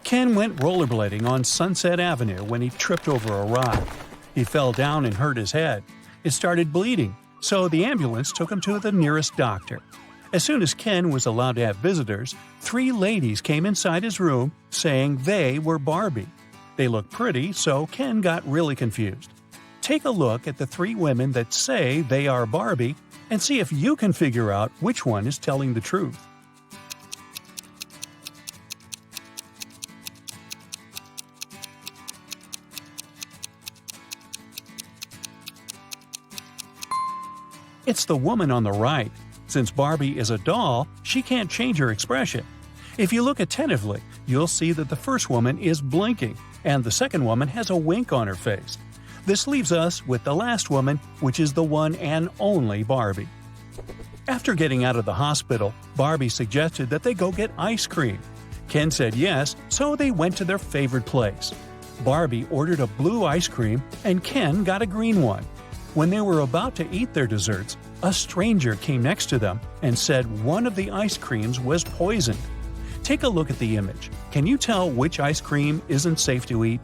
Ken went rollerblading on Sunset Avenue when he tripped over a rock. He fell down and hurt his head. It started bleeding, so the ambulance took him to the nearest doctor. As soon as Ken was allowed to have visitors, 3 ladies came inside his room saying they were Barbie. They looked pretty, so Ken got really confused. Take a look at the 3 women that say they are Barbie and see if you can figure out which one is telling the truth. It's the woman on the right. Since Barbie is a doll, she can't change her expression. If you look attentively, you'll see that the first woman is blinking, and the second woman has a wink on her face. This leaves us with the last woman, which is the one and only Barbie. After getting out of the hospital, Barbie suggested that they go get ice cream. Ken said yes, so they went to their favorite place. Barbie ordered a blue ice cream, and Ken got a green one. When they were about to eat their desserts, a stranger came next to them and said one of the ice creams was poisoned. Take a look at the image. Can you tell which ice cream isn't safe to eat?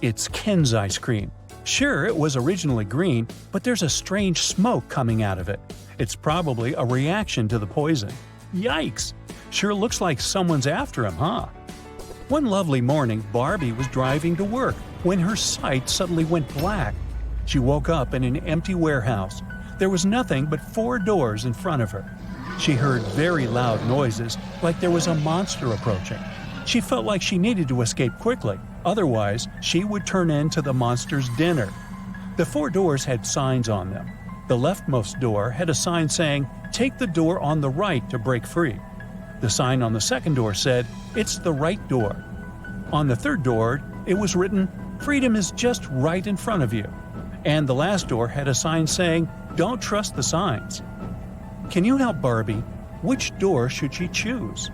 It's Ken's ice cream. Sure, it was originally green, but there's a strange smoke coming out of it. It's probably a reaction to the poison. Yikes! Sure looks like someone's after him, huh? One lovely morning, Barbie was driving to work when her sight suddenly went black. She woke up in an empty warehouse. There was nothing but 4 doors in front of her. She heard very loud noises, like there was a monster approaching. She felt like she needed to escape quickly, otherwise she would turn into the monster's dinner. The 4 doors had signs on them. The leftmost door had a sign saying, "Take the door on the right to break free." The sign on the second door said, "It's the right door." On the third door, it was written, "Freedom is just right in front of you." And the last door had a sign saying, "Don't trust the signs." Can you help Barbie? Which door should she choose?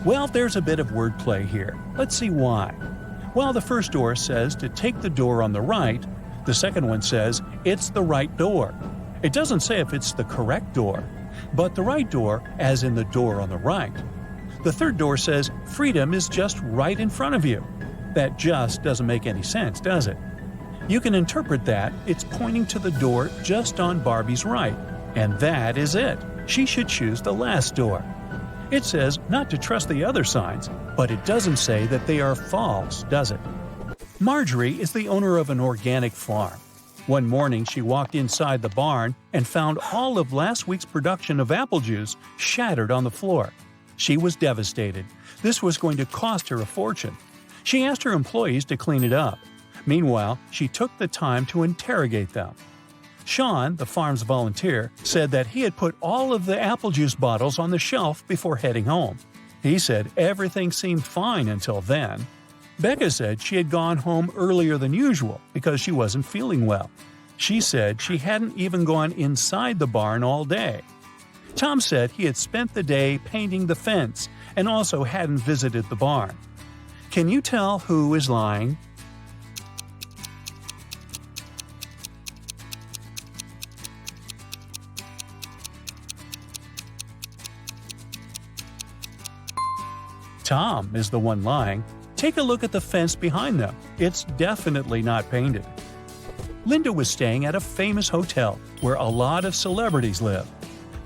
Well, there's a bit of wordplay here. Let's see why. While the first door says to take the door on the right, the second one says it's the right door. It doesn't say if it's the correct door, but the right door as in the door on the right. The third door says freedom is just right in front of you. That just doesn't make any sense, does it? You can interpret that it's pointing to the door just on Barbie's right, and that is it. She should choose the last door. It says not to trust the other signs, but it doesn't say that they are false, does it? Marjorie is the owner of an organic farm. One morning she walked inside the barn and found all of last week's production of apple juice shattered on the floor. She was devastated. This was going to cost her a fortune. She asked her employees to clean it up. Meanwhile, she took the time to interrogate them. Sean, the farm's volunteer, said that he had put all of the apple juice bottles on the shelf before heading home. He said everything seemed fine until then. Becca said she had gone home earlier than usual because she wasn't feeling well. She said she hadn't even gone inside the barn all day. Tom said he had spent the day painting the fence and also hadn't visited the barn. Can you tell who is lying? Tom is the one lying. Take a look at the fence behind them. It's definitely not painted. Linda was staying at a famous hotel where a lot of celebrities live.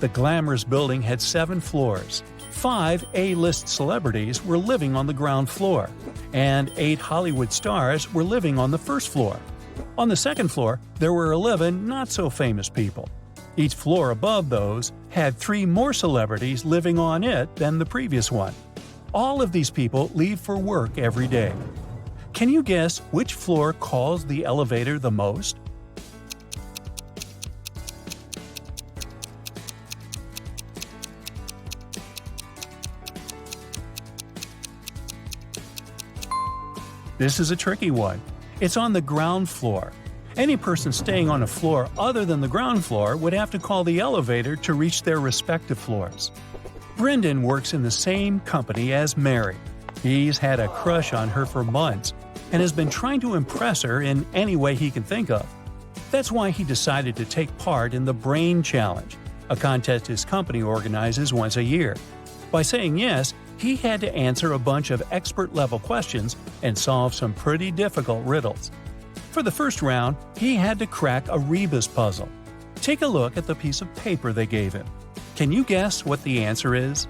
The glamorous building had 7 floors. 5 A-list celebrities were living on the ground floor, and 8 Hollywood stars were living on the first floor. On the second floor, there were 11 not-so-famous people. Each floor above those had 3 more celebrities living on it than the previous one. All of these people leave for work every day. Can you guess which floor calls the elevator the most? This is a tricky one. It's on the ground floor. Any person staying on a floor other than the ground floor would have to call the elevator to reach their respective floors. Brendan works in the same company as Mary. He's had a crush on her for months and has been trying to impress her in any way he can think of. That's why he decided to take part in the Brain Challenge, a contest his company organizes once a year. By saying yes, he had to answer a bunch of expert-level questions and solve some pretty difficult riddles. For the first round, he had to crack a rebus puzzle. Take a look at the piece of paper they gave him. Can you guess what the answer is?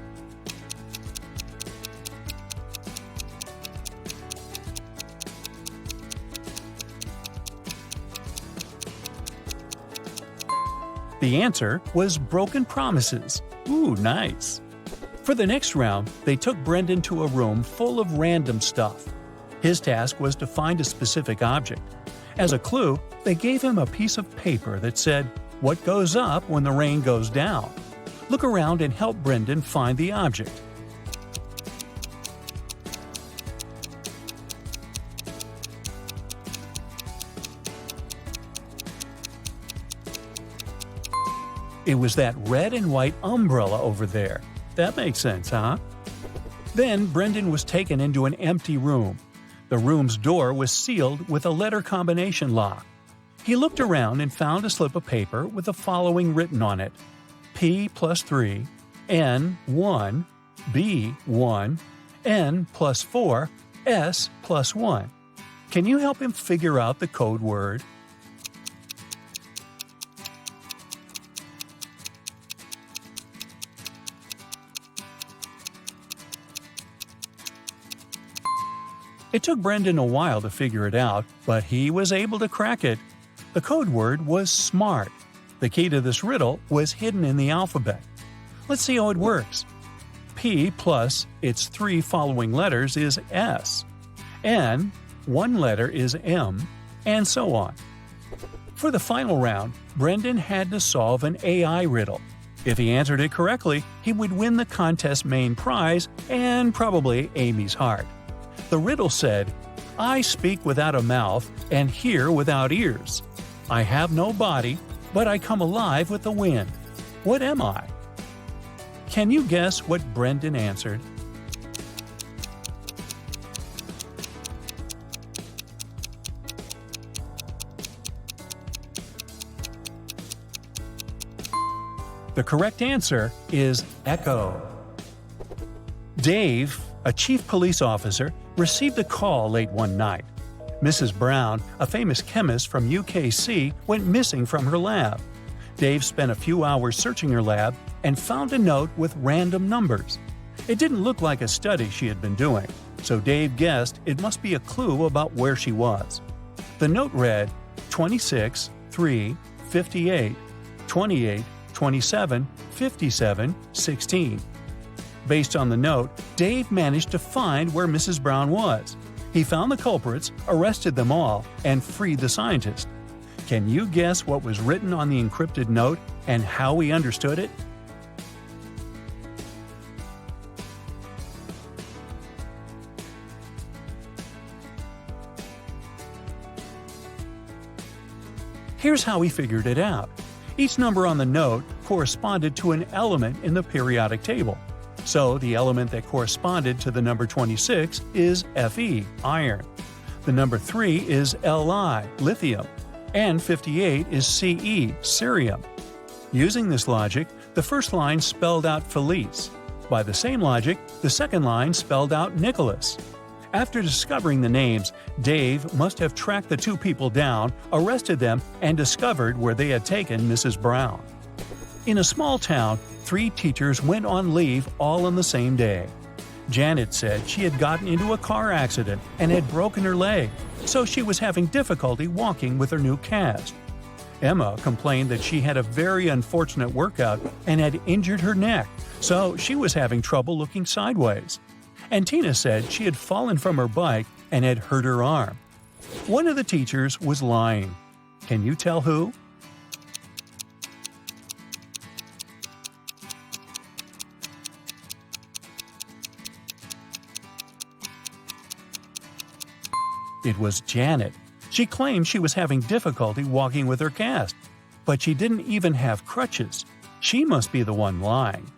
The answer was broken promises. Ooh, nice. For the next round, they took Brendan to a room full of random stuff. His task was to find a specific object. As a clue, they gave him a piece of paper that said, "What goes up when the rain goes down?" Look around and help Brendan find the object. It was that red and white umbrella over there. That makes sense, huh? Then Brendan was taken into an empty room. The room's door was sealed with a letter combination lock. He looked around and found a slip of paper with the following written on it: P plus 3, N 1, B 1, N plus 4, S plus 1. Can you help him figure out the code word? It took Brendan a while to figure it out, but he was able to crack it. The code word was SMART. The key to this riddle was hidden in the alphabet. Let's see how it works. P plus its 3 following letters is S. N, one letter is M, and so on. For the final round, Brendan had to solve an AI riddle. If he answered it correctly, he would win the contest's main prize and probably Amy's heart. The riddle said, "I speak without a mouth and hear without ears. I have no body, but I come alive with the wind. What am I?" Can you guess what Brendan answered? The correct answer is echo. Dave, a chief police officer, received a call late one night. Mrs. Brown, a famous chemist from UKC, went missing from her lab. Dave spent a few hours searching her lab and found a note with random numbers. It didn't look like a study she had been doing, so Dave guessed it must be a clue about where she was. The note read 26, 3, 58, 28, 27, 57, 16. Based on the note, Dave managed to find where Mrs. Brown was. He found the culprits, arrested them all, and freed the scientist. Can you guess what was written on the encrypted note and how he understood it? Here's how he figured it out. Each number on the note corresponded to an element in the periodic table. So the element that corresponded to the number 26 is Fe, iron. The number 3 is Li, lithium. And 58 is Ce, cerium. Using this logic, the first line spelled out Felice. By the same logic, the second line spelled out Nicholas. After discovering the names, Dave must have tracked the two people down, arrested them, and discovered where they had taken Mrs. Brown. In a small town, 3 teachers went on leave all on the same day. Janet said she had gotten into a car accident and had broken her leg, so she was having difficulty walking with her new cast. Emma complained that she had a very unfortunate workout and had injured her neck, so she was having trouble looking sideways. And Tina said she had fallen from her bike and had hurt her arm. One of the teachers was lying. Can you tell who? It was Janet. She claimed she was having difficulty walking with her cast, but she didn't even have crutches. She must be the one lying.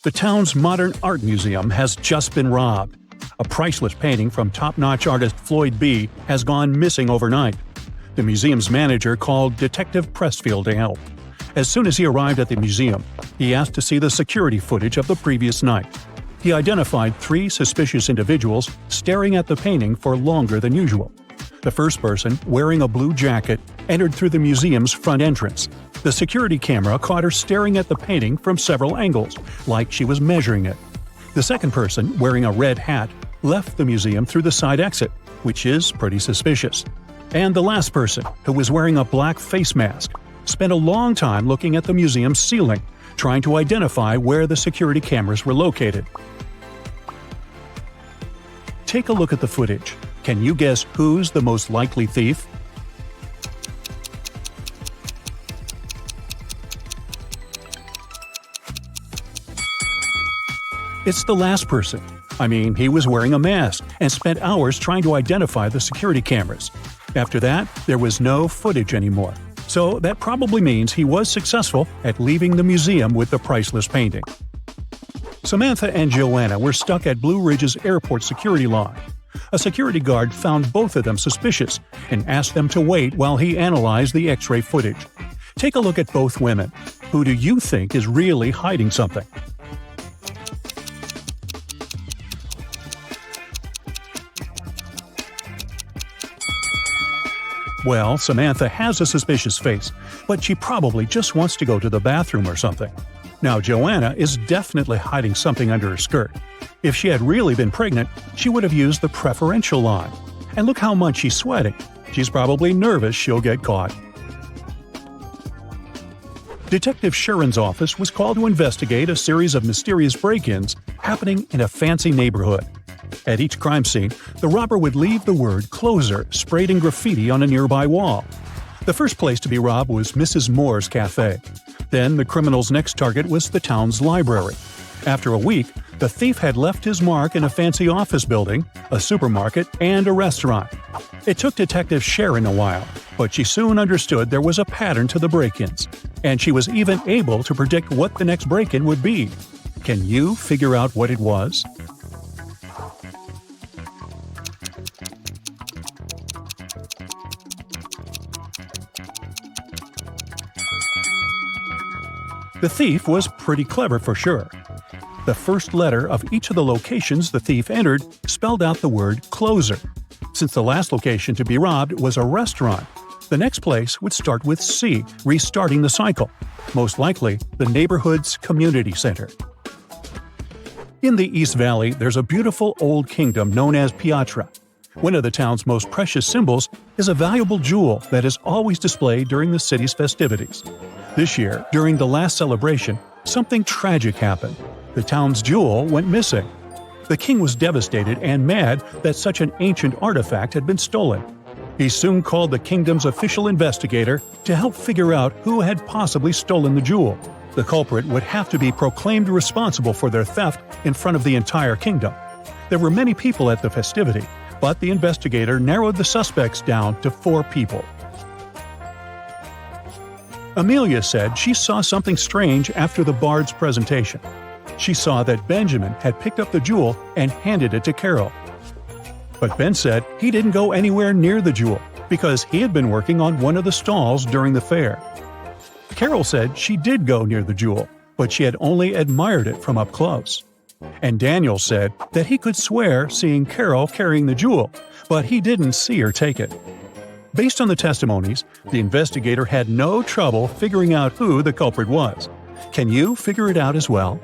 The town's modern art museum has just been robbed. A priceless painting from top-notch artist Floyd B. has gone missing overnight. The museum's manager called Detective Pressfield to help. As soon as he arrived at the museum, he asked to see the security footage of the previous night. He identified 3 suspicious individuals staring at the painting for longer than usual. The first person, wearing a blue jacket, entered through the museum's front entrance. The security camera caught her staring at the painting from several angles, like she was measuring it. The second person, wearing a red hat, left the museum through the side exit, which is pretty suspicious. And the last person, who was wearing a black face mask, spent a long time looking at the museum's ceiling, trying to identify where the security cameras were located. Take a look at the footage. Can you guess who's the most likely thief? It's the last person. I mean, he was wearing a mask and spent hours trying to identify the security cameras. After that, there was no footage anymore. So that probably means he was successful at leaving the museum with the priceless painting. Samantha and Joanna were stuck at Blue Ridge's airport security line. A security guard found both of them suspicious and asked them to wait while he analyzed the X-ray footage. Take a look at both women. Who do you think is really hiding something? Well, Samantha has a suspicious face, but she probably just wants to go to the bathroom or something. Now, Joanna is definitely hiding something under her skirt. If she had really been pregnant, she would have used the preferential line. And look how much she's sweating. She's probably nervous she'll get caught. Detective Sharon's office was called to investigate a series of mysterious break-ins happening in a fancy neighborhood. At each crime scene, the robber would leave the word "closer" sprayed in graffiti on a nearby wall. The first place to be robbed was Mrs. Moore's cafe. Then the criminal's next target was the town's library. After a week, the thief had left his mark in a fancy office building, a supermarket, and a restaurant. It took Detective Sharon a while, but she soon understood there was a pattern to the break-ins, and she was even able to predict what the next break-in would be. Can you figure out what it was? The thief was pretty clever for sure. The first letter of each of the locations the thief entered spelled out the word "closer." Since the last location to be robbed was a restaurant, the next place would start with C, restarting the cycle. Most likely, the neighborhood's community center. In the East Valley, there's a beautiful old kingdom known as Piatra. One of the town's most precious symbols is a valuable jewel that is always displayed during the city's festivities. This year, during the last celebration, something tragic happened. The town's jewel went missing. The king was devastated and mad that such an ancient artifact had been stolen. He soon called the kingdom's official investigator to help figure out who had possibly stolen the jewel. The culprit would have to be proclaimed responsible for their theft in front of the entire kingdom. There were many people at the festivity, but the investigator narrowed the suspects down to 4 people. Amelia said she saw something strange after the bard's presentation. She saw that Benjamin had picked up the jewel and handed it to Carol. But Ben said he didn't go anywhere near the jewel because he had been working on one of the stalls during the fair. Carol said she did go near the jewel, but she had only admired it from up close. And Daniel said that he could swear seeing Carol carrying the jewel, but he didn't see her take it. Based on the testimonies, the investigator had no trouble figuring out who the culprit was. Can you figure it out as well?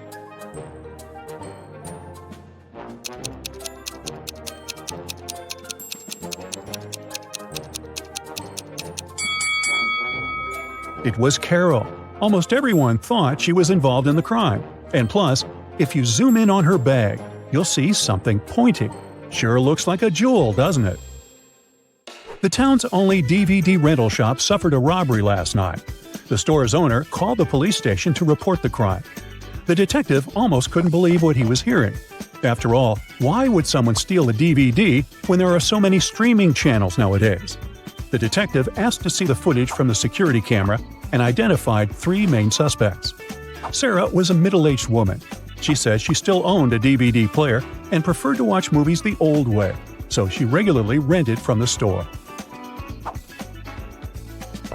It was Carol. Almost everyone thought she was involved in the crime. And plus, if you zoom in on her bag, you'll see something pointing. Sure looks like a jewel, doesn't it? The town's only DVD rental shop suffered a robbery last night. The store's owner called the police station to report the crime. The detective almost couldn't believe what he was hearing. After all, why would someone steal a DVD when there are so many streaming channels nowadays? The detective asked to see the footage from the security camera and identified 3 main suspects. Sarah was a middle-aged woman. She said she still owned a DVD player and preferred to watch movies the old way, so she regularly rented from the store.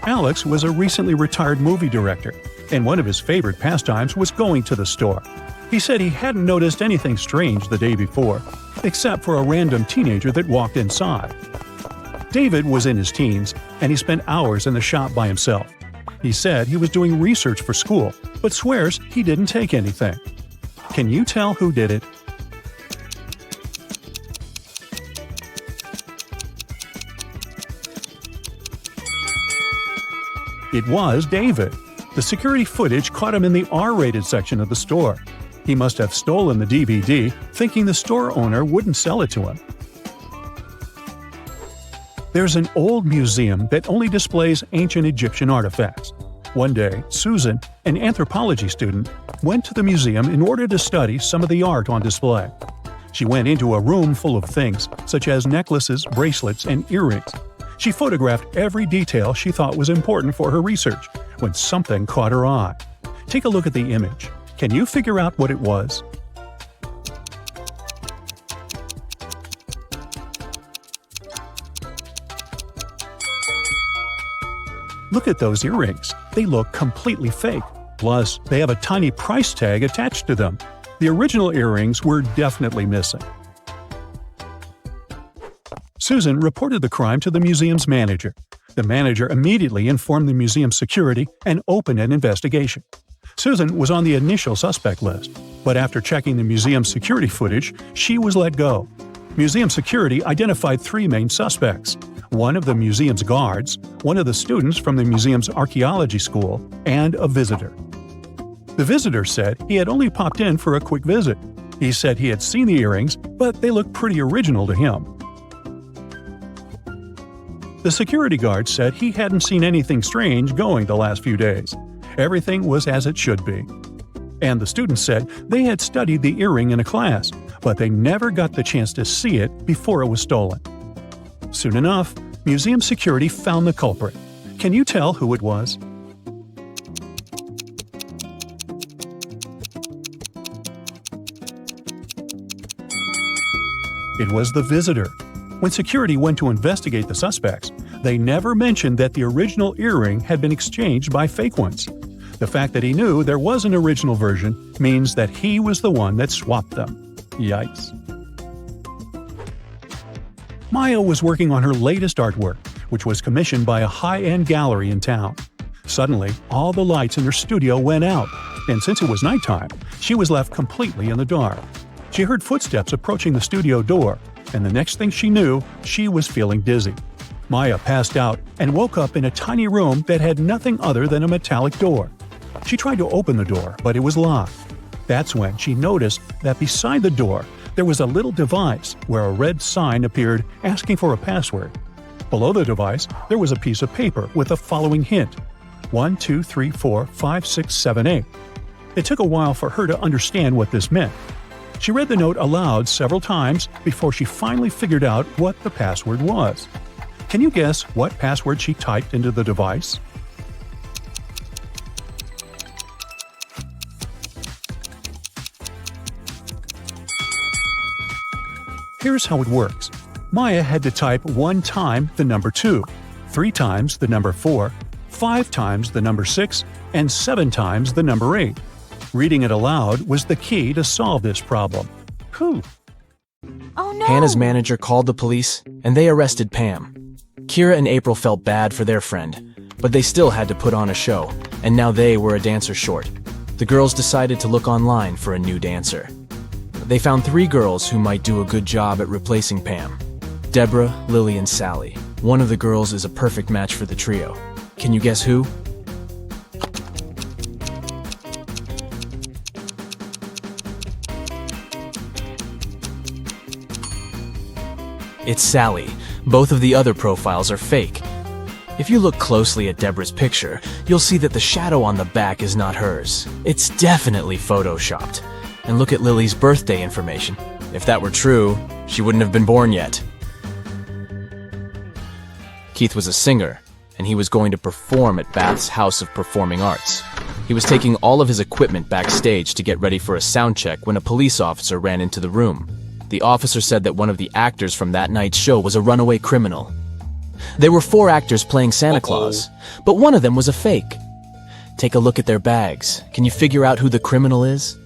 Alex was a recently retired movie director, and one of his favorite pastimes was going to the store. He said he hadn't noticed anything strange the day before, except for a random teenager that walked inside. David was in his teens, and he spent hours in the shop by himself. He said he was doing research for school, but swears he didn't take anything. Can you tell who did it? It was David. The security footage caught him in the R-rated section of the store. He must have stolen the DVD, thinking the store owner wouldn't sell it to him. There's an old museum that only displays ancient Egyptian artifacts. One day, Susan, an anthropology student, went to the museum in order to study some of the art on display. She went into a room full of things, such as necklaces, bracelets, and earrings. She photographed every detail she thought was important for her research, when something caught her eye. Take a look at the image. Can you figure out what it was? Look at those earrings. They look completely fake. Plus, they have a tiny price tag attached to them. The original earrings were definitely missing. Susan reported the crime to the museum's manager. The manager immediately informed the museum's security and opened an investigation. Susan was on the initial suspect list, but after checking the museum's security footage, she was let go. Museum security identified 3 main suspects: one of the museum's guards, one of the students from the museum's archaeology school, and a visitor. The visitor said he had only popped in for a quick visit. He said he had seen the earrings, but they looked pretty original to him. The security guard said he hadn't seen anything strange going the last few days. Everything was as it should be. And the students said they had studied the earring in a class, but they never got the chance to see it before it was stolen. Soon enough, museum security found the culprit. Can you tell who it was? It was the visitor. When security went to investigate the suspects, they never mentioned that the original earring had been exchanged by fake ones. The fact that he knew there was an original version means that he was the one that swapped them. Yikes. Maya was working on her latest artwork, which was commissioned by a high-end gallery in town. Suddenly, all the lights in her studio went out, and since it was nighttime, she was left completely in the dark. She heard footsteps approaching the studio door, and the next thing she knew, she was feeling dizzy. Maya passed out and woke up in a tiny room that had nothing other than a metallic door. She tried to open the door, but it was locked. That's when she noticed that beside the door, there was a little device where a red sign appeared asking for a password. Below the device, there was a piece of paper with the following hint: 1, 2, 3, 4, 5, 6, 7, 8. It took a while for her to understand what this meant. She read the note aloud several times before she finally figured out what the password was. Can you guess what password she typed into the device? Here's how it works. Maya had to type 1 time the number 2, 3 times the number 4, 5 times the number 6, and 7 times the number 8. Reading it aloud was the key to solve this problem. Whew. Oh no! Hannah's manager called the police, and they arrested Pam. Kira and April felt bad for their friend, but they still had to put on a show, and now they were a dancer short. The girls decided to look online for a new dancer. They found 3 girls who might do a good job at replacing Pam: Deborah, Lily, and Sally. One of the girls is a perfect match for the trio. Can you guess who? It's Sally. Both of the other profiles are fake. If you look closely at Deborah's picture, you'll see that the shadow on the back is not hers. It's definitely photoshopped. And look at Lily's birthday information. If that were true, she wouldn't have been born yet. Keith was a singer, and he was going to perform at Bath's House of Performing Arts. He was taking all of his equipment backstage to get ready for a sound check when a police officer ran into the room. The officer said that one of the actors from that night's show was a runaway criminal. There were 4 actors playing Santa Claus, but one of them was a fake. Take a look at their bags. Can you figure out who the criminal is?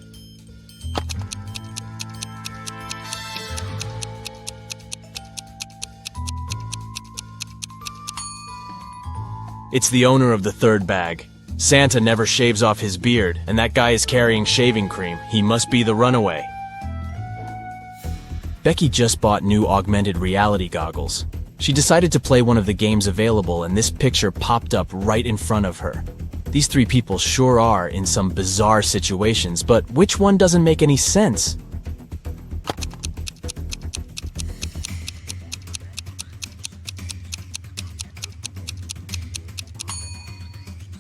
It's the owner of the 3rd bag. Santa never shaves off his beard, and that guy is carrying shaving cream. He must be the runaway. Becky just bought new augmented reality goggles. She decided to play one of the games available, and this picture popped up right in front of her. These 3 people sure are in some bizarre situations, but which one doesn't make any sense?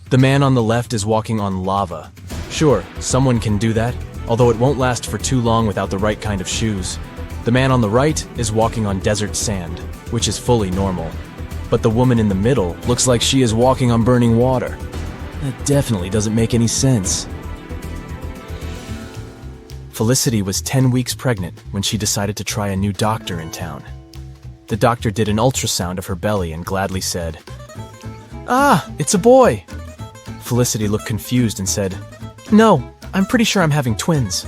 The man on the left is walking on lava. Sure, someone can do that, although it won't last for too long without the right kind of shoes. The man on the right is walking on desert sand, which is fully normal. But the woman in the middle looks like she is walking on burning water. That definitely doesn't make any sense. Felicity was 10 weeks pregnant when she decided to try a new doctor in town. The doctor did an ultrasound of her belly and gladly said, "Ah, it's a boy." Felicity looked confused and said, "No, I'm pretty sure I'm having twins."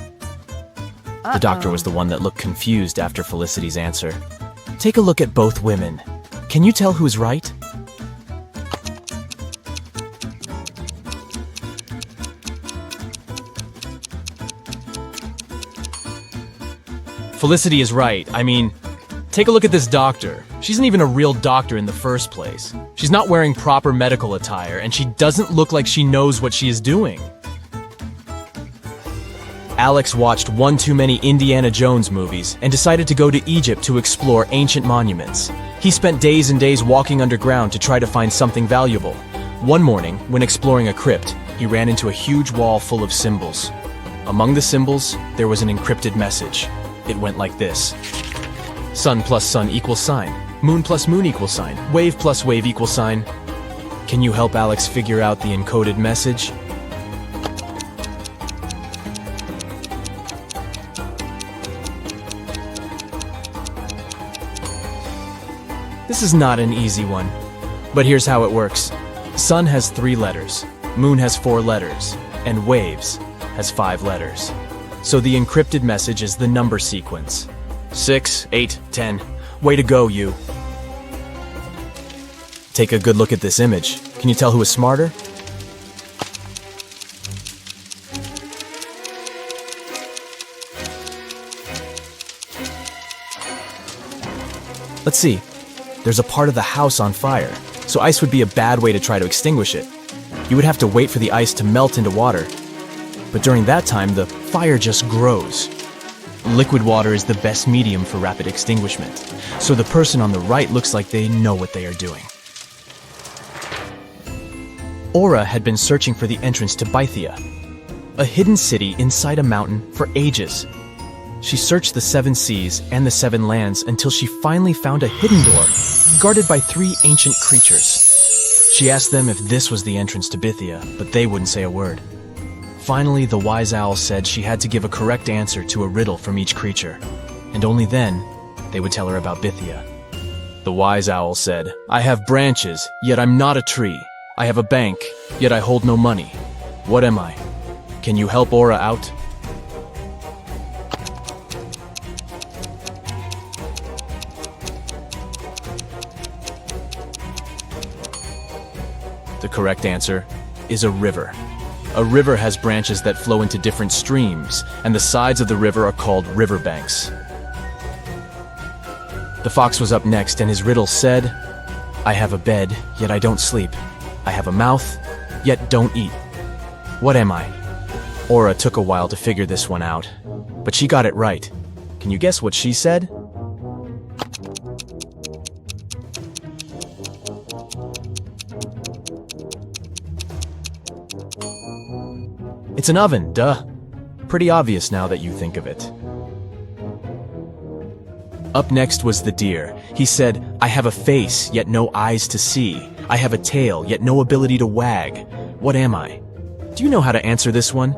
The doctor was the one that looked confused after Felicity's answer. Take a look at both women. Can you tell who's right? Felicity is right. I mean, take a look at this doctor. She isn't even a real doctor in the first place. She's not wearing proper medical attire, and she doesn't look like she knows what she is doing. Alex watched one too many Indiana Jones movies and decided to go to Egypt to explore ancient monuments. He spent days and days walking underground to try to find something valuable. One morning, when exploring a crypt, he ran into a huge wall full of symbols. Among the symbols, there was an encrypted message. It went like this: sun plus sun equals sign, moon plus moon equals sign, wave plus wave equals sign. Can you help Alex figure out the encoded message? This is not an easy one, but here's how it works. Sun has 3 letters, moon has 4 letters, and waves has 5 letters. So the encrypted message is the number sequence. 6, 8, 10. Way to go, you. Take a good look at this image. Can you tell who is smarter? Let's see. There's a part of the house on fire, so ice would be a bad way to try to extinguish it. You would have to wait for the ice to melt into water. But during that time, the fire just grows. Liquid water is the best medium for rapid extinguishment, so the person on the right looks like they know what they are doing. Aura had been searching for the entrance to Bythia, a hidden city inside a mountain, for ages. She searched the 7 seas and the 7 lands until she finally found a hidden door, guarded by 3 ancient creatures. She asked them if this was the entrance to Bythia, but they wouldn't say a word. Finally, the wise owl said she had to give a correct answer to a riddle from each creature, and only then they would tell her about Bythia. The wise owl said, "I have branches, yet I'm not a tree. I have a bank, yet I hold no money. What am I? Can you help Aura out?" The correct answer is a river. A river has branches that flow into different streams, and the sides of the river are called riverbanks. The fox was up next, and his riddle said, "I have a bed, yet I don't sleep. I have a mouth, yet don't eat. What am I?" Aura took a while to figure this one out, but she got it right. Can you guess what she said? It's an oven, duh. Pretty obvious now that you think of it. Up next was the deer. He said, I have a face, yet no eyes to see. I have a tail, yet no ability to wag. What am I? Do you know how to answer this one?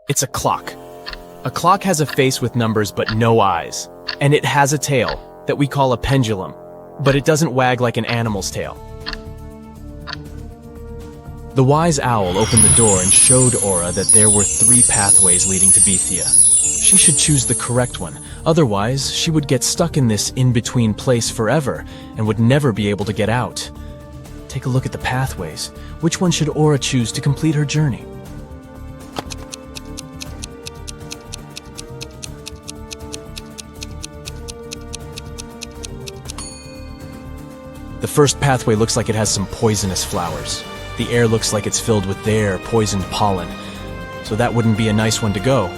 It's a clock. A clock has a face with numbers but no eyes. And it has a tail that we call a pendulum, but it doesn't wag like an animal's tail. The wise owl opened the door and showed Aura that there were 3 pathways leading to Bethia. She should choose the correct one, otherwise she would get stuck in this in-between place forever and would never be able to get out. Take a look at the pathways. Which one should Aura choose to complete her journey? The first pathway looks like it has some poisonous flowers. The air looks like it's filled with their poisoned pollen, so that wouldn't be a nice one to go.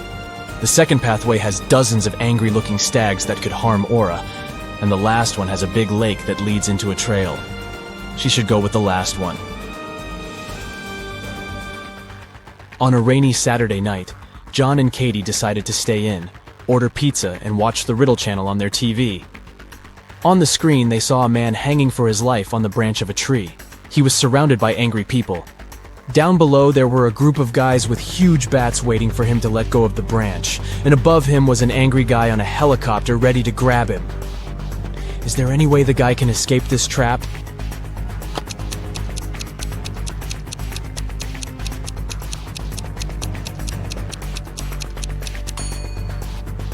The second pathway has dozens of angry-looking stags that could harm Aura, and the last one has a big lake that leads into a trail. She should go with the last one. On a rainy Saturday night, John and Katie decided to stay in, order pizza, and watch the Riddle channel on their TV. On the screen, they saw a man hanging for his life on the branch of a tree. He was surrounded by angry people. Down below, there were a group of guys with huge bats waiting for him to let go of the branch, and above him was an angry guy on a helicopter ready to grab him. Is there any way the guy can escape this trap?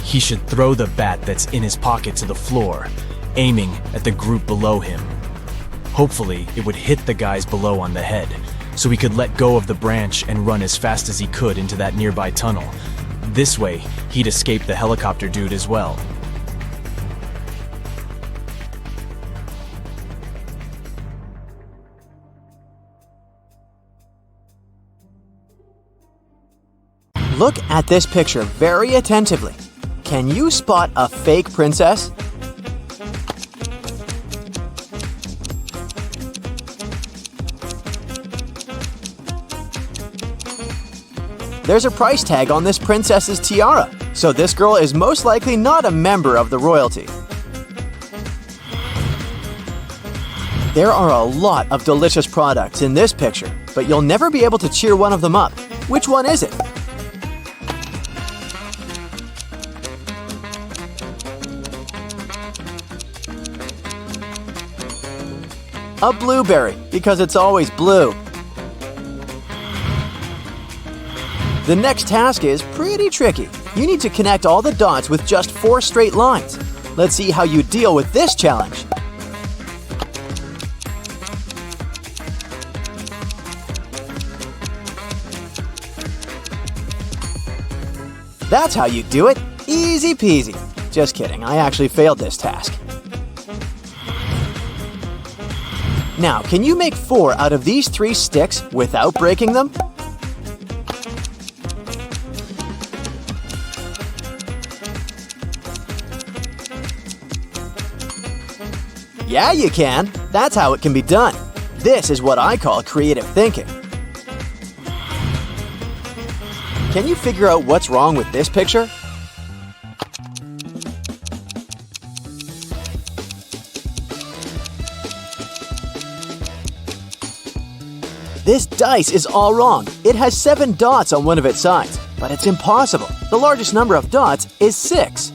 He should throw the bat that's in his pocket to the floor, aiming at the group below him. Hopefully, it would hit the guys below on the head, so he could let go of the branch and run as fast as he could into that nearby tunnel. This way, he'd escape the helicopter dude as well. Look at this picture very attentively. Can you spot a fake princess? There's a price tag on this princess's tiara, so this girl is most likely not a member of the royalty. There are a lot of delicious products in this picture, but you'll never be able to cheer one of them up. Which one is it? A blueberry, because it's always blue. The next task is pretty tricky. You need to connect all the dots with just 4 straight lines. Let's see how you deal with this challenge. That's how you do it. Easy peasy. Just kidding, I actually failed this task. Now, can you make 4 out of these 3 sticks without breaking them? Yeah, you can. That's how it can be done. This is what I call creative thinking. Can you figure out what's wrong with this picture? This dice is all wrong. It has 7 dots on one of its sides, but it's impossible. The largest number of dots is 6.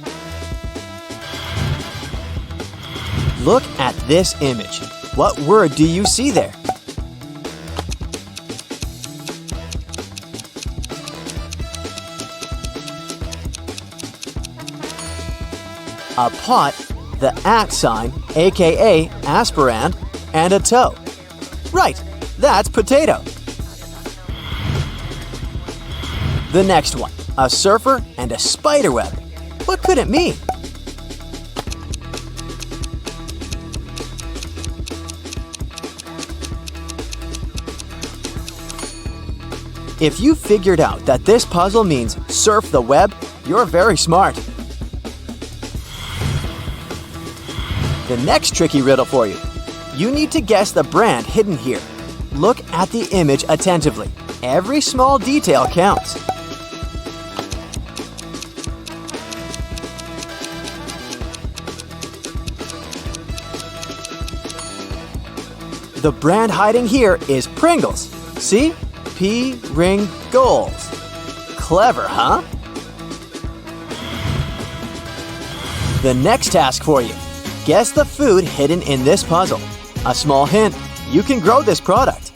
Look at this image. What word do you see there? A pot, the @ sign, aka aspirand, and a toe. Right, that's potato. The next one, a surfer and a spider web. What could it mean? If you figured out that this puzzle means surf the web, you're very smart. The next tricky riddle for you. You need to guess the brand hidden here. Look at the image attentively. Every small detail counts. The brand hiding here is Pringles. See? P-ring-goals. Clever, huh? The next task for you. Guess the food hidden in this puzzle. A small hint, you can grow this product.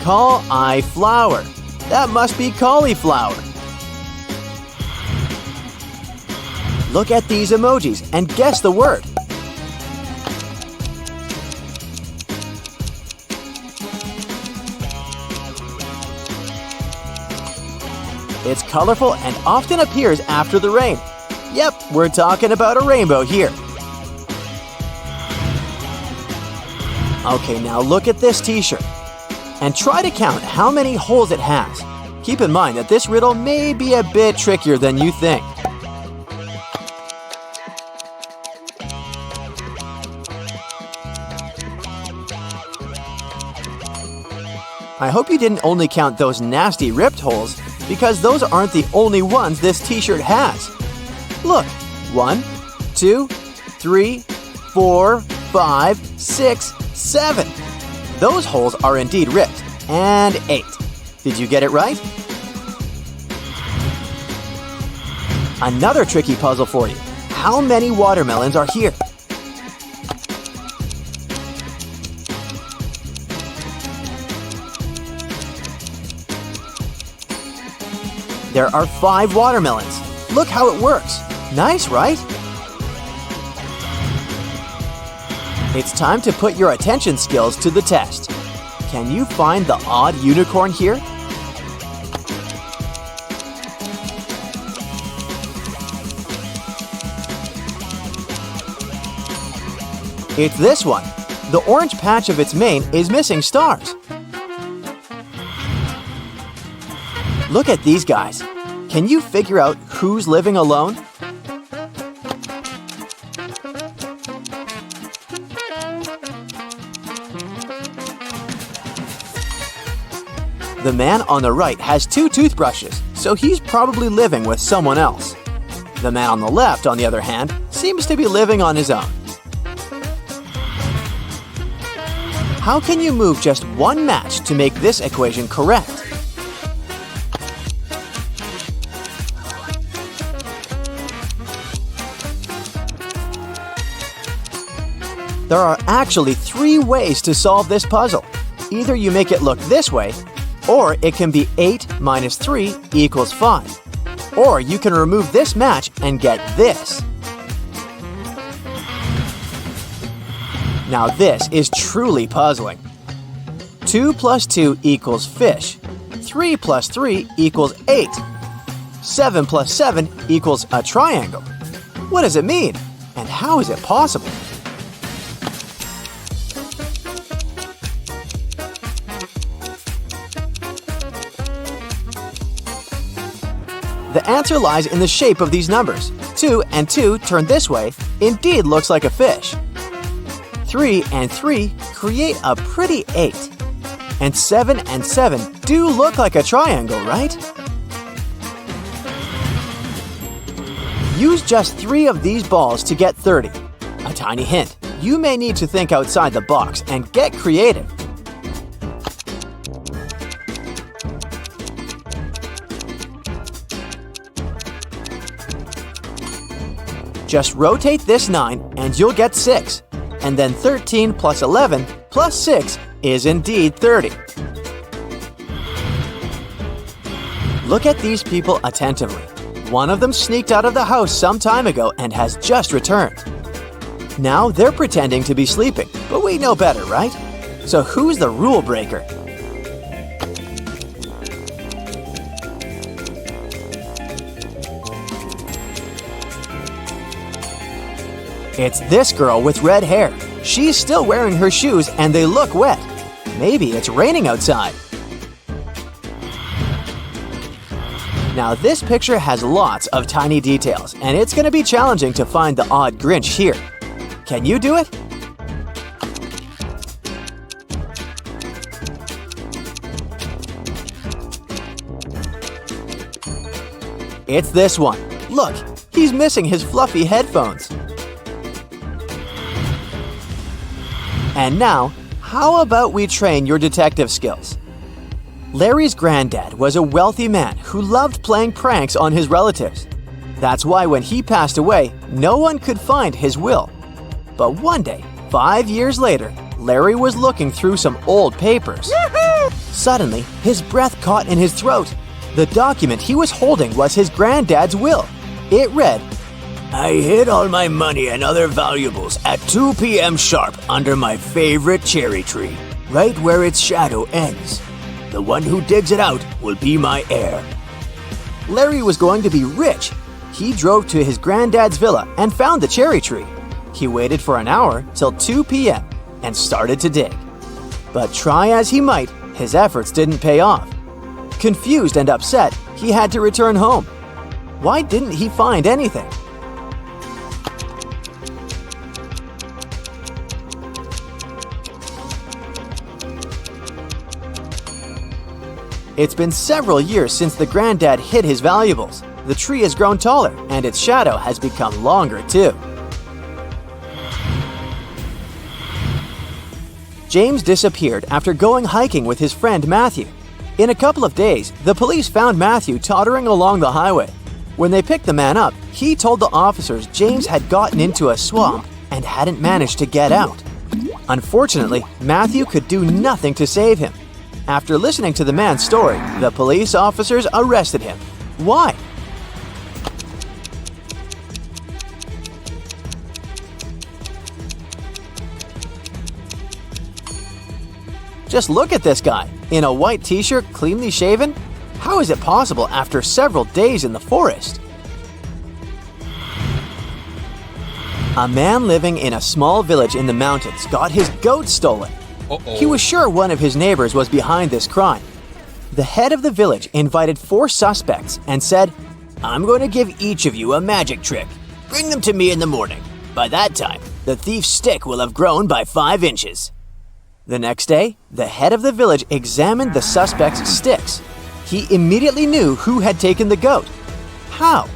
Cauliflower. That must be cauliflower. Look at these emojis and guess the word. It's colorful and often appears after the rain. Yep, we're talking about a rainbow here. Okay, now look at this t-shirt. And try to count how many holes it has. Keep in mind that this riddle may be a bit trickier than you think. I hope you didn't only count those nasty ripped holes, because those aren't the only ones this t-shirt has. Look, 1, 2, 3, 4, 5, 6, 7. Those holes are indeed ripped, and 8. Did you get it right? Another tricky puzzle for you. How many watermelons are here? There are 5 watermelons. Look how it works. Nice, right? It's time to put your attention skills to the test. Can you find the odd unicorn here? It's this one. The orange patch of its mane is missing stars. Look at these guys. Can you figure out who's living alone? The man on the right has 2 toothbrushes, so he's probably living with someone else. The man on the left, on the other hand, seems to be living on his own. How can you move just one match to make this equation correct? There are actually 3 ways to solve this puzzle. Either you make it look this way, or it can be 8 minus 3 equals 5. Or you can remove this match and get this. Now this is truly puzzling. 2 plus 2 equals fish. 3 plus 3 equals 8. 7 plus 7 equals a triangle. What does it mean? And how is it possible? The answer lies in the shape of these numbers. 2 and 2 turned this way indeed looks like a fish. 3 and 3 create a pretty 8. And 7 and 7 do look like a triangle, right? Use just 3 of these balls to get 30. A tiny hint, you may need to think outside the box and get creative. Just rotate this 9 and you'll get 6. And then 13 plus 11 plus 6 is indeed 30. Look at these people attentively. One of them sneaked out of the house some time ago and has just returned. Now they're pretending to be sleeping, but we know better, right? So who's the rule breaker? It's this girl with red hair. She's still wearing her shoes and they look wet. Maybe it's raining outside. Now this picture has lots of tiny details, and it's going to be challenging to find the odd Grinch here. Can you do it? It's this one. Look, he's missing his fluffy headphones. And now, how about we train your detective skills? Larry's granddad was a wealthy man who loved playing pranks on his relatives. That's why when he passed away, no one could find his will. But one day, 5 years later, Larry was looking through some old papers. Suddenly, his breath caught in his throat. The document he was holding was his granddad's will. It read, "I hid all my money and other valuables at 2 p.m. sharp under my favorite cherry tree, right where its shadow ends. The one who digs it out will be my heir." Larry was going to be rich. He drove to his granddad's villa and found the cherry tree. He waited for an hour till 2 p.m. and started to dig. But try as he might, his efforts didn't pay off. Confused and upset, he had to return home. Why didn't he find anything? It's been several years since the granddad hid his valuables. The tree has grown taller, and its shadow has become longer too. James disappeared after going hiking with his friend Matthew. In a couple of days, the police found Matthew tottering along the highway. When they picked the man up, he told the officers James had gotten into a swamp and hadn't managed to get out. Unfortunately, Matthew could do nothing to save him. After listening to the man's story, the police officers arrested him. Why? Just look at this guy, in a white t-shirt, cleanly shaven. How is it possible after several days in the forest? A man living in a small village in the mountains got his goat stolen. He was sure one of his neighbors was behind this crime. The head of the village invited 4 suspects and said, "I'm going to give each of you a magic trick. Bring them to me in the morning. By that time, the thief's stick will have grown by 5 inches." The next day, the head of the village examined the suspects' sticks. He immediately knew who had taken the goat. How?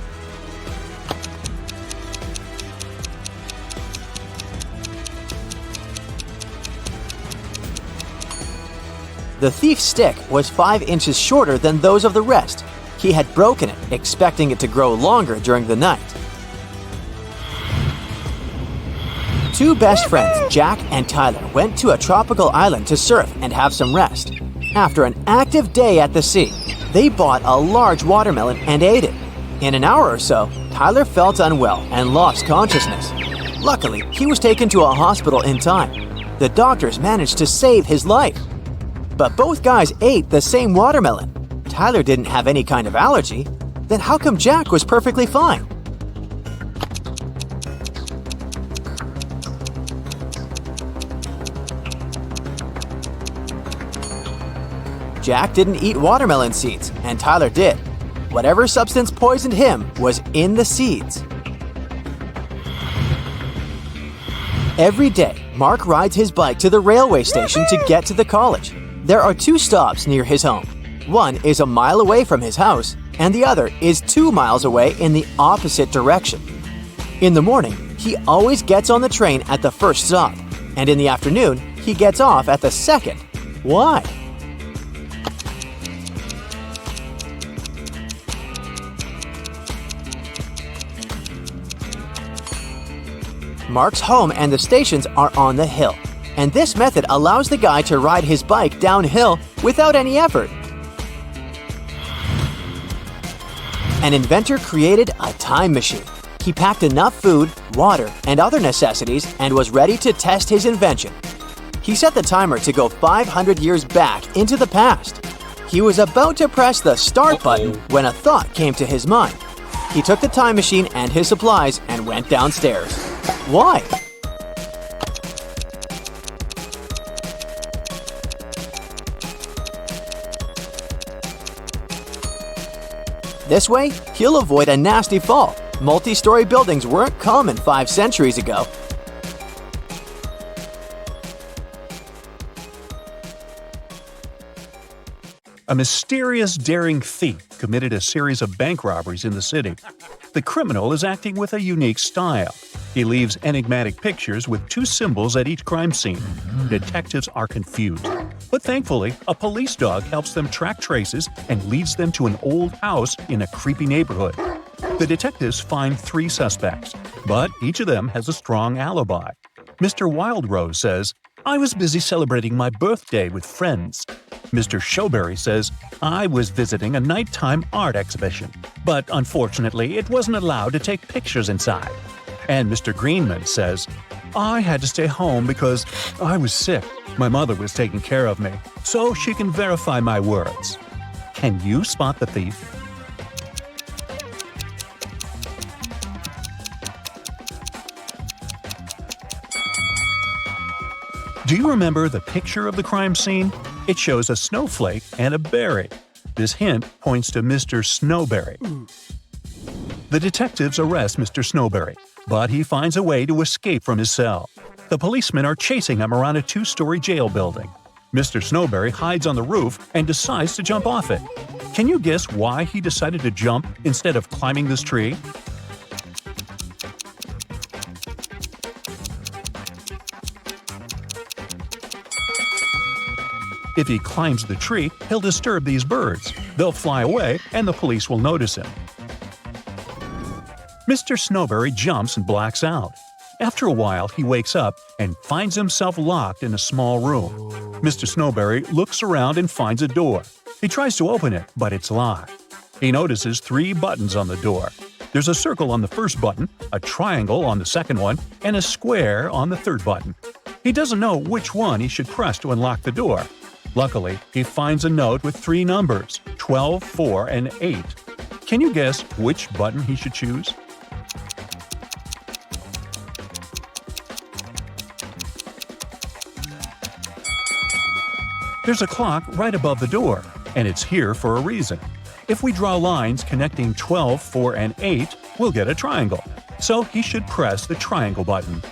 The thief's stick was 5 inches shorter than those of the rest. He had broken it, expecting it to grow longer during the night. 2 best friends, Jack and Tyler, went to a tropical island to surf and have some rest. After an active day at the sea, they bought a large watermelon and ate it. In an hour or so, Tyler felt unwell and lost consciousness. Luckily, he was taken to a hospital in time. The doctors managed to save his life. But both guys ate the same watermelon. Tyler didn't have any kind of allergy. Then how come Jack was perfectly fine? Jack didn't eat watermelon seeds, and Tyler did. Whatever substance poisoned him was in the seeds. Every day, Mark rides his bike to the railway station to get to the college. There are 2 stops near his home. One is a mile away from his house, and the other is 2 miles away in the opposite direction. In the morning, he always gets on the train at the first stop, and in the afternoon, he gets off at the second. Why? Mark's home and the stations are on the hill, and this method allows the guy to ride his bike downhill without any effort. An inventor created a time machine. He packed enough food, water, and other necessities and was ready to test his invention. He set the timer to go 500 years back into the past. He was about to press the start button when a thought came to his mind. He took the time machine and his supplies and went downstairs. Why? This way, he'll avoid a nasty fall. Multi-story buildings weren't common 5 centuries ago. A mysterious, daring thief committed a series of bank robberies in the city. The criminal is acting with a unique style. He leaves enigmatic pictures with 2 symbols at each crime scene. Detectives are confused. But thankfully, a police dog helps them track traces and leads them to an old house in a creepy neighborhood. The detectives find 3 suspects, but each of them has a strong alibi. Mr. Wildrose says, "I was busy celebrating my birthday with friends." Mr. Showberry says, "I was visiting a nighttime art exhibition, but unfortunately it wasn't allowed to take pictures inside." And Mr. Greenman says, "I had to stay home because I was sick. My mother was taking care of me, so she can verify my words." Can you spot the thief? Do you remember the picture of the crime scene? It shows a snowflake and a berry. This hint points to Mr. Snowberry. The detectives arrest Mr. Snowberry, but he finds a way to escape from his cell. The policemen are chasing him around a 2-story jail building. Mr. Snowberry hides on the roof and decides to jump off it. Can you guess why he decided to jump instead of climbing this tree? If he climbs the tree, he'll disturb these birds. They'll fly away, and the police will notice him. Mr. Snowberry jumps and blacks out. After a while, he wakes up and finds himself locked in a small room. Mr. Snowberry looks around and finds a door. He tries to open it, but it's locked. He notices 3 buttons on the door. There's a circle on the first button, a triangle on the second one, and a square on the third button. He doesn't know which one he should press to unlock the door. Luckily, he finds a note with 3 numbers, 12, 4, and 8. Can you guess which button he should choose? There's a clock right above the door, and it's here for a reason. If we draw lines connecting 12, 4, and 8, we'll get a triangle. So he should press the triangle button.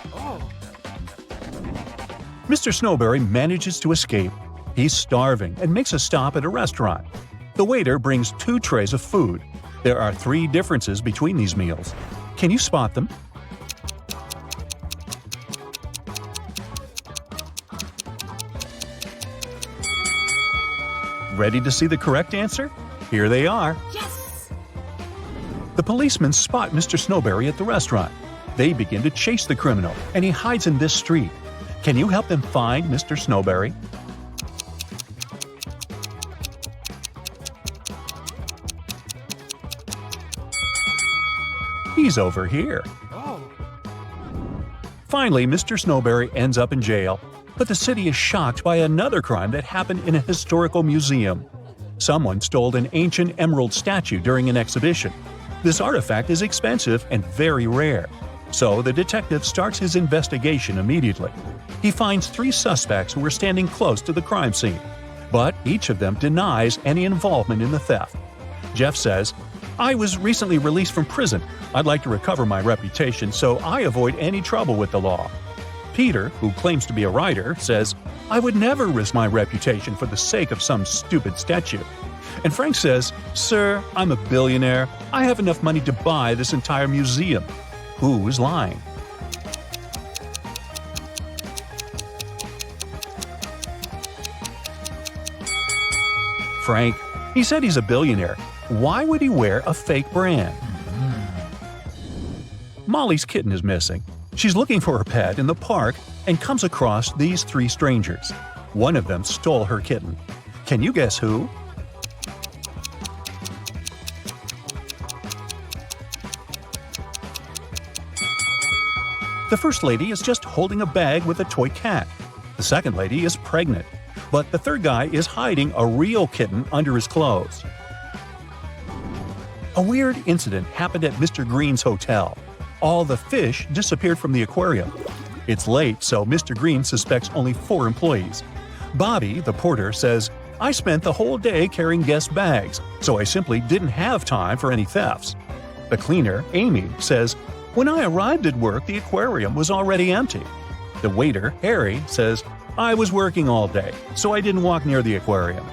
Mr. Snowberry manages to escape. He's starving and makes a stop at a restaurant. The waiter brings 2 trays of food. There are 3 differences between these meals. Can you spot them? Ready to see the correct answer? Here they are. Yes! The policemen spot Mr. Snowberry at the restaurant. They begin to chase the criminal, and he hides in this street. Can you help them find Mr. Snowberry? He's over here. Finally, Mr. Snowberry ends up in jail, but the city is shocked by another crime that happened in a historical museum. Someone stole an ancient emerald statue during an exhibition. This artifact is expensive and very rare, so the detective starts his investigation immediately. He finds 3 suspects who were standing close to the crime scene, but each of them denies any involvement in the theft. Jeff says, "I was recently released from prison. I'd like to recover my reputation, so I avoid any trouble with the law." Peter, who claims to be a writer, says, "I would never risk my reputation for the sake of some stupid statue." And Frank says, "Sir, I'm a billionaire. I have enough money to buy this entire museum." Who is lying? Frank. He said he's a billionaire. Why would he wear a fake brand? Molly's kitten is missing. She's looking for her pet in the park and comes across these 3 strangers. One of them stole her kitten. Can you guess who? The first lady is just holding a bag with a toy cat. The second lady is pregnant. But the third guy is hiding a real kitten under his clothes. A weird incident happened at Mr. Green's hotel. All the fish disappeared from the aquarium. It's late, so Mr. Green suspects only 4 employees. Bobby, the porter, says, I spent the whole day carrying guest bags, so I simply didn't have time for any thefts. The cleaner, Amy, says, when I arrived at work, the aquarium was already empty. The waiter, Harry, says, I was working all day, so I didn't walk near the aquarium.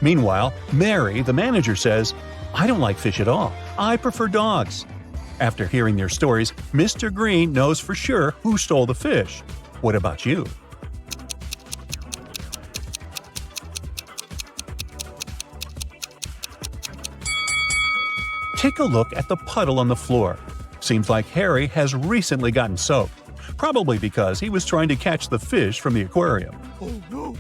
Meanwhile, Mary, the manager, says, I don't like fish at all. I prefer dogs. After hearing their stories, Mr. Green knows for sure who stole the fish. What about you? Take a look at the puddle on the floor. Seems like Harry has recently gotten soaked, probably because he was trying to catch the fish from the aquarium. Oh no!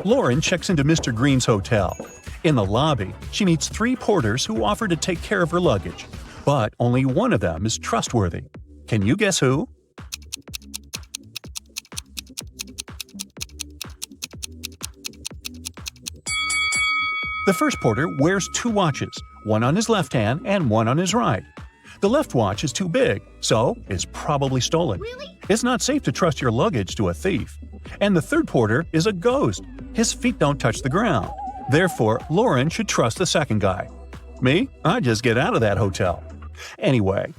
Lauren checks into Mr. Green's hotel. In the lobby, she meets 3 porters who offer to take care of her luggage, but only one of them is trustworthy. Can you guess who? The first porter wears 2 watches, one on his left hand and one on his right. The left watch is too big, so it's probably stolen. Really? It's not safe to trust your luggage to a thief. And the third porter is a ghost. His feet don't touch the ground. Therefore, Lauren should trust the second guy. Me? I just get out of that hotel. Anyway,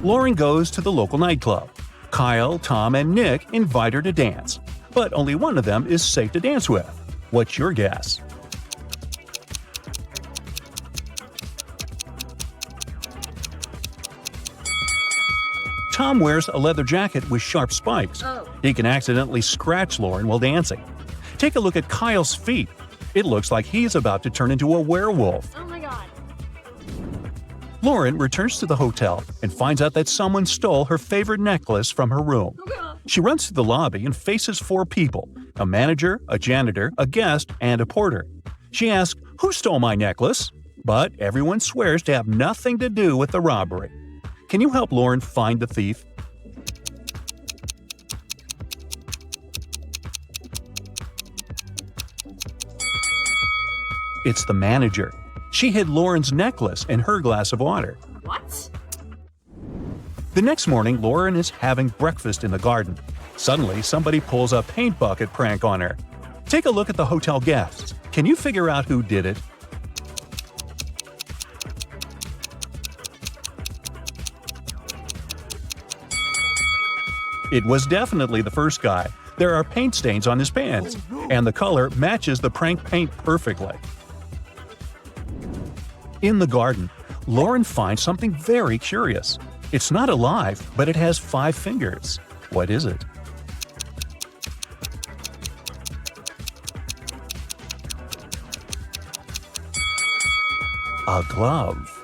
Lauren goes to the local nightclub. Kyle, Tom, and Nick invite her to dance, but only one of them is safe to dance with. What's your guess? Tom wears a leather jacket with sharp spikes. He can accidentally scratch Lauren while dancing. Take a look at Kyle's feet. It looks like he's about to turn into a werewolf. Oh my god. Lauren returns to the hotel and finds out that someone stole her favorite necklace from her room. She runs to the lobby and faces 4 people: a manager, a janitor, a guest, and a porter. She asks, "Who stole my necklace?" But everyone swears to have nothing to do with the robbery. Can you help Lauren find the thief? It's the manager. She hid Lauren's necklace in her glass of water. What? The next morning, Lauren is having breakfast in the garden. Suddenly, somebody pulls a paint bucket prank on her. Take a look at the hotel guests. Can you figure out who did it? It was definitely the first guy. There are paint stains on his pants, and the color matches the prank paint perfectly. In the garden, Lauren finds something very curious. It's not alive, but it has 5 fingers. What is it? A glove.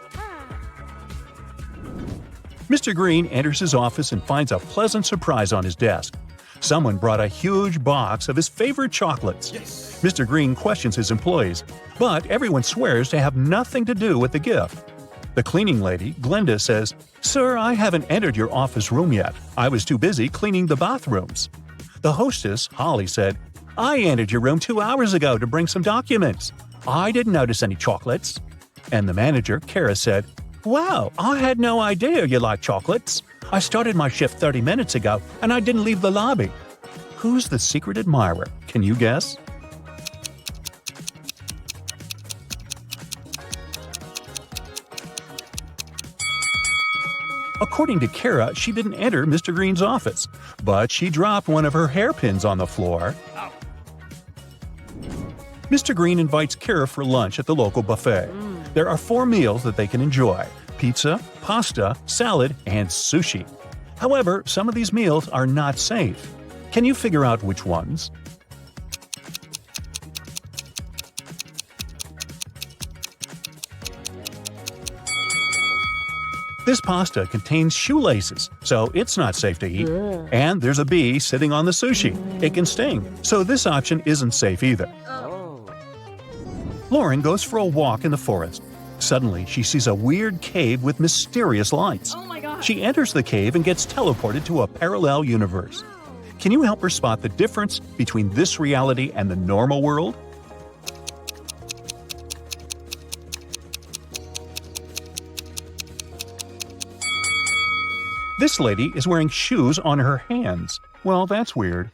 Mr. Green enters his office and finds a pleasant surprise on his desk. Someone brought a huge box of his favorite chocolates. Yes. Mr. Green questions his employees, but everyone swears to have nothing to do with the gift. The cleaning lady, Glenda, says, "Sir, I haven't entered your office room yet. I was too busy cleaning the bathrooms." The hostess, Holly, said, "I entered your room 2 hours ago to bring some documents. I didn't notice any chocolates." And the manager, Kara, said, "Wow, I had no idea you like chocolates. I started my shift 30 minutes ago, and I didn't leave the lobby." Who's the secret admirer? Can you guess? According to Kara, she didn't enter Mr. Green's office, but she dropped one of her hairpins on the floor. Mr. Green invites Kara for lunch at the local buffet. There are 4 meals that they can enjoy: pizza, pasta, salad, and sushi. However, some of these meals are not safe. Can you figure out which ones? This pasta contains shoelaces, so it's not safe to eat. And there's a bee sitting on the sushi. It can sting, so this option isn't safe either. Lauren goes for a walk in the forest. Suddenly, she sees a weird cave with mysterious lights. Oh my god. She enters the cave and gets teleported to a parallel universe. Can you help her spot the difference between this reality and the normal world? This lady is wearing shoes on her hands. Well, that's weird.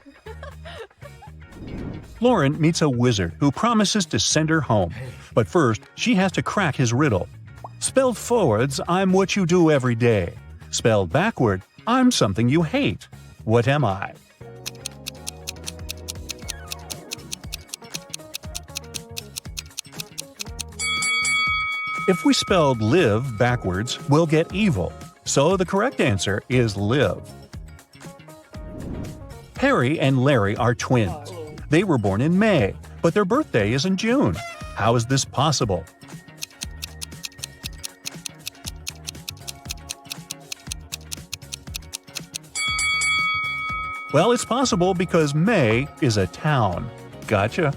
Lauren meets a wizard who promises to send her home. But first, she has to crack his riddle. Spelled forwards, I'm what you do every day. Spelled backward, I'm something you hate. What am I? If we spelled live backwards, we'll get evil. So the correct answer is live. Harry and Larry are twins. They were born in May, but their birthday is in June. How is this possible? Well, it's possible because May is a town. Gotcha.